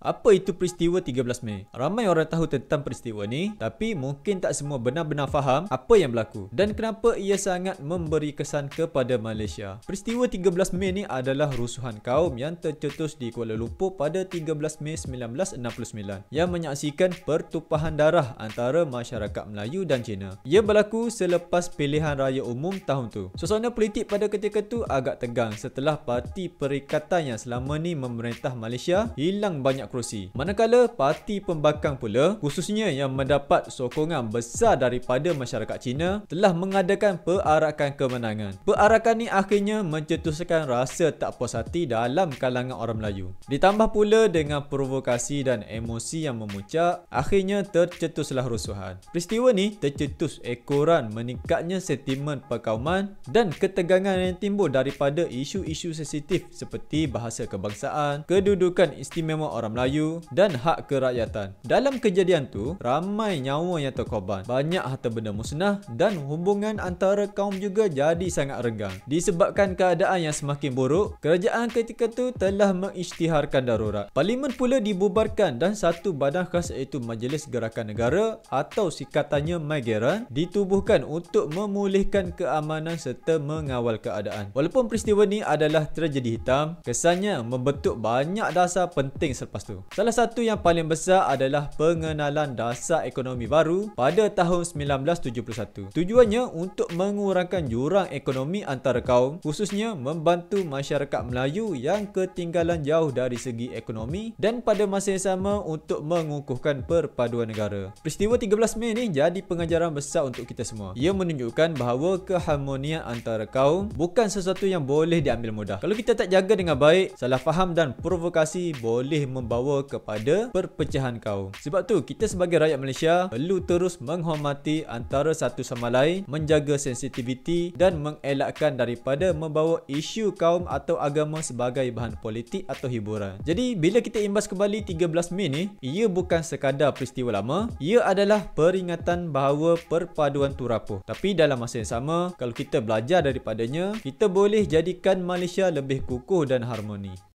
Apa itu peristiwa 13 Mei? Ramai orang tahu tentang peristiwa ni, tapi mungkin tak semua benar-benar faham apa yang berlaku dan kenapa ia sangat memberi kesan kepada Malaysia. Peristiwa 13 Mei ni adalah rusuhan kaum yang tercetus di Kuala Lumpur pada 13 Mei 1969 yang menyaksikan pertumpahan darah antara masyarakat Melayu dan Cina. Ia berlaku selepas pilihan raya umum tahun tu. Suasana politik pada ketika tu agak tegang setelah Parti Perikatan yang selama ni memerintah Malaysia hilang banyak kerusi. Manakala parti pembangkang pula, khususnya yang mendapat sokongan besar daripada masyarakat Cina, telah mengadakan perarakan kemenangan. Perarakan ni akhirnya mencetuskan rasa tak puas hati dalam kalangan orang Melayu. Ditambah pula dengan provokasi dan emosi yang memuncak, akhirnya tercetuslah rusuhan. Peristiwa ni tercetus ekoran meningkatnya sentimen perkauman dan ketegangan yang timbul daripada isu-isu sensitif seperti bahasa kebangsaan, kedudukan istimewa orang Melayu dan hak kerakyatan. Dalam kejadian tu, ramai nyawa yang terkorban, banyak harta benda musnah dan hubungan antara kaum juga jadi sangat renggang. Disebabkan keadaan yang semakin buruk, kerajaan ketika tu telah mengisytiharkan darurat. Parlimen pula dibubarkan dan satu badan khas iaitu Majlis Gerakan Negara atau singkatannya MAGERAN ditubuhkan untuk memulihkan keamanan serta mengawal keadaan. Walaupun peristiwa ni adalah tragedi hitam, kesannya membentuk banyak dasar penting selepas tu. Salah satu yang paling besar adalah pengenalan dasar ekonomi baru pada tahun 1971. Tujuannya untuk mengurangkan jurang ekonomi antara kaum, khususnya membantu masyarakat Melayu yang ketinggalan jauh dari segi ekonomi dan pada masa yang sama untuk mengukuhkan perpaduan negara. Peristiwa 13 Mei ni jadi pengajaran besar untuk kita semua. Ia menunjukkan bahawa keharmonian antara kaum bukan sesuatu yang boleh diambil mudah. Kalau kita tak jaga dengan baik, salah faham dan provokasi boleh membawa kepada perpecahan kaum. Sebab tu kita sebagai rakyat Malaysia perlu terus menghormati antara satu sama lain, menjaga sensitiviti dan mengelakkan daripada membawa isu kaum atau agama sebagai bahan politik atau hiburan. Jadi bila kita imbas kembali 13 Mei ni, ia bukan sekadar peristiwa lama, ia adalah peringatan bahawa perpaduan tu rapuh. Tapi dalam masa yang sama, kalau kita belajar daripadanya, kita boleh jadikan Malaysia lebih kukuh dan harmoni.